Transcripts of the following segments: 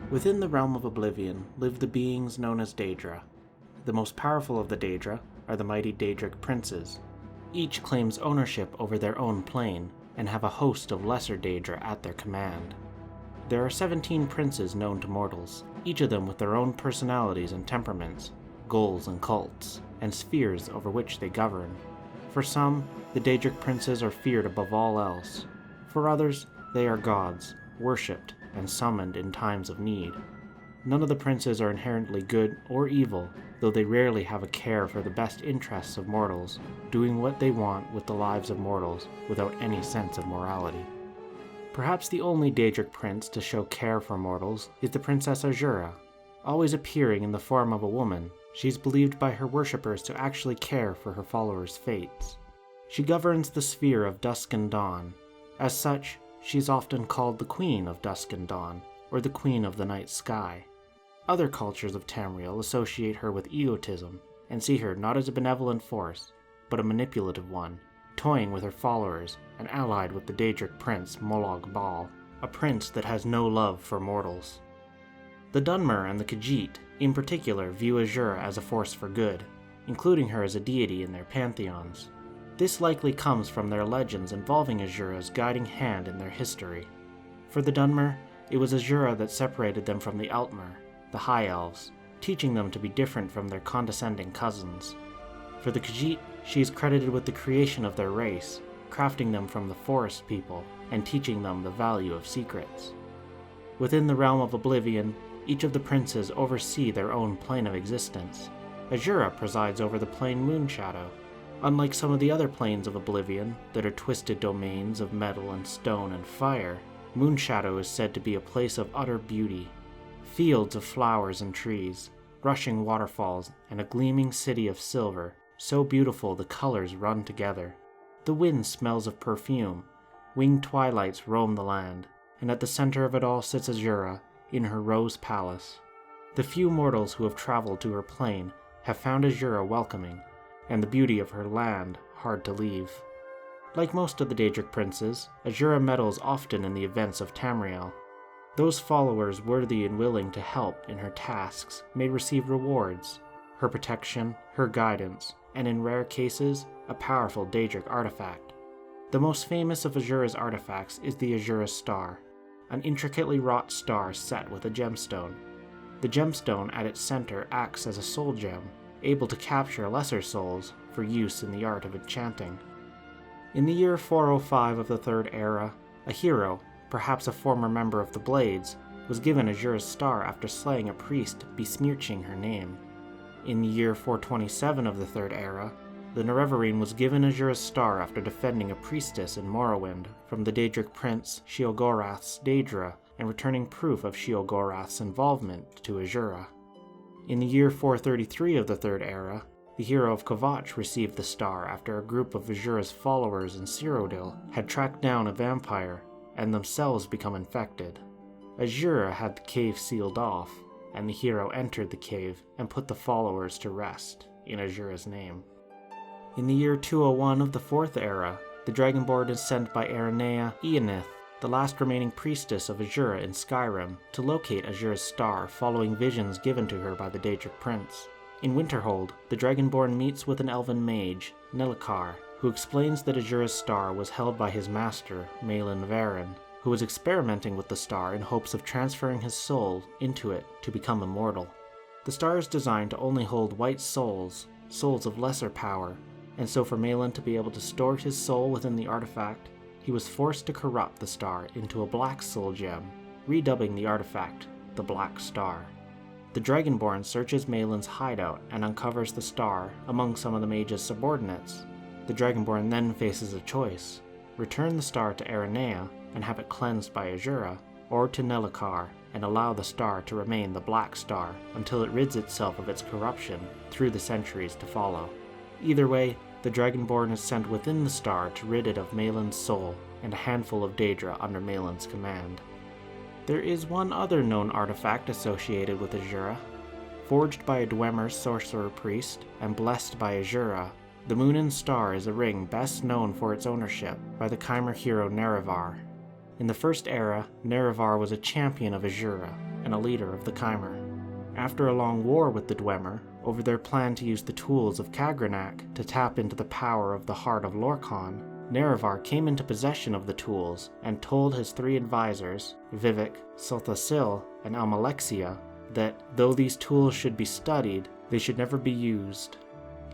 Within the realm of Oblivion live the beings known as Daedra. The most powerful of the Daedra are the mighty Daedric Princes. Each claims ownership over their own plane, and have a host of lesser Daedra at their command. There are 17 princes known to mortals, each of them with their own personalities and temperaments, goals and cults, and spheres over which they govern. For some, the Daedric Princes are feared above all else. For others, they are gods, worshipped and summoned in times of need. None of the princes are inherently good or evil, though they rarely have a care for the best interests of mortals, doing what they want with the lives of mortals without any sense of morality. Perhaps the only Daedric prince to show care for mortals is the Princess Azura. Always appearing in the form of a woman, she's believed by her worshippers to actually care for her followers' fates. She governs the sphere of dusk and dawn. As such, she's often called the Queen of Dusk and Dawn, or the Queen of the Night Sky. Other cultures of Tamriel associate her with egotism, and see her not as a benevolent force, but a manipulative one, toying with her followers and allied with the Daedric prince Molag Bal, a prince that has no love for mortals. The Dunmer and the Khajiit, in particular, view Azura as a force for good, including her as a deity in their pantheons. This likely comes from their legends involving Azura's guiding hand in their history. For the Dunmer, it was Azura that separated them from the Altmer, the High Elves, teaching them to be different from their condescending cousins. For the Khajiit, she is credited with the creation of their race, crafting them from the forest people, and teaching them the value of secrets. Within the realm of Oblivion, each of the princes oversee their own plane of existence. Azura presides over the plane Moonshadow. Unlike some of the other planes of Oblivion that are twisted domains of metal and stone and fire, Moonshadow is said to be a place of utter beauty. Fields of flowers and trees, rushing waterfalls, and a gleaming city of silver, so beautiful the colors run together. The wind smells of perfume, winged twilights roam the land, and at the center of it all sits Azura in her rose palace. The few mortals who have traveled to her plane have found Azura welcoming, and the beauty of her land hard to leave. Like most of the Daedric princes, Azura meddles often in the events of Tamriel. Those followers worthy and willing to help in her tasks may receive rewards, her protection, her guidance, and in rare cases, a powerful Daedric artifact. The most famous of Azura's artifacts is the Azura Star, an intricately wrought star set with a gemstone. The gemstone at its center acts as a soul gem, able to capture lesser souls for use in the art of enchanting. In the year 405 of the Third Era, a hero, perhaps a former member of the Blades, was given Azura's star after slaying a priest besmirching her name. In the year 427 of the Third Era, the Nerevarine was given Azura's star after defending a priestess in Morrowind from the Daedric prince Sheogorath's Daedra and returning proof of Sheogorath's involvement to Azura. In the year 433 of the Third Era, the hero of Khajiit received the star after a group of Azura's followers in Cyrodiil had tracked down a vampire and themselves become infected. Azura had the cave sealed off, and the hero entered the cave and put the followers to rest in Azura's name. In the year 201 of the Fourth Era, the Dragonborn is sent by Aranea Eonith, the last remaining priestess of Azura in Skyrim, to locate Azura's star following visions given to her by the Daedric prince. In Winterhold, the Dragonborn meets with an elven mage, Nillicar, who explains that Azura's star was held by his master, Malyn Varen, who was experimenting with the star in hopes of transferring his soul into it to become immortal. The star is designed to only hold white souls, souls of lesser power, and so for Malyn to be able to store his soul within the artifact, he was forced to corrupt the star into a black soul gem, redubbing the artifact the Black Star. The Dragonborn searches Malyn's hideout and uncovers the star among some of the mage's subordinates. The Dragonborn then faces a choice: return the star to Aranea and have it cleansed by Azura, or to Nillicar and allow the star to remain the Black Star until it rids itself of its corruption through the centuries to follow. Either way, the Dragonborn is sent within the star to rid it of Malyn's soul and a handful of Daedra under Malyn's command. There is one other known artifact associated with Azura. Forged by a Dwemer sorcerer priest and blessed by Azura, the Moon and Star is a ring best known for its ownership by the Chimer hero Nerevar. In the First Era, Nerevar was a champion of Azura and a leader of the Chimer. After a long war with the Dwemer over their plan to use the tools of Kagrenac to tap into the power of the Heart of Lorkhan, Nerevar came into possession of the tools and told his 3 advisors, Vivek, Sothasil, and Almalexia, that though these tools should be studied, they should never be used.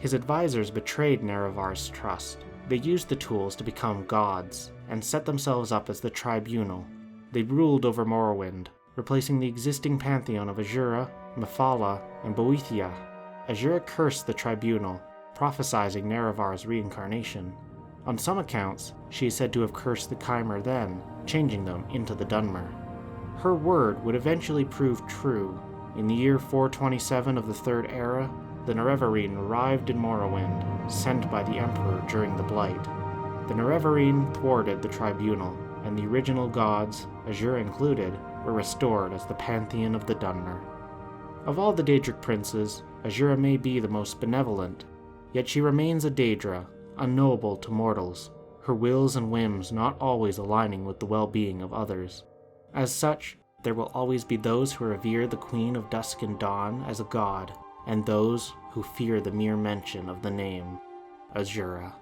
His advisors betrayed Nerevar's trust. They used the tools to become gods and set themselves up as the Tribunal. They ruled over Morrowind, replacing the existing pantheon of Azura, Mephala, and Boethia. Azura cursed the Tribunal, prophesizing Nerevar's reincarnation. On some accounts, she is said to have cursed the Chimer then, changing them into the Dunmer. Her word would eventually prove true. In the year 427 of the Third Era, the Nerevarine arrived in Morrowind, sent by the Emperor during the Blight. The Nerevarine thwarted the Tribunal, and the original gods, Azura included, were restored as the pantheon of the Dunmer. Of all the Daedric princes, Azura may be the most benevolent, yet she remains a Daedra, unknowable to mortals, her wills and whims not always aligning with the well-being of others. As such, there will always be those who revere the Queen of Dusk and Dawn as a god, and those who fear the mere mention of the name Azura.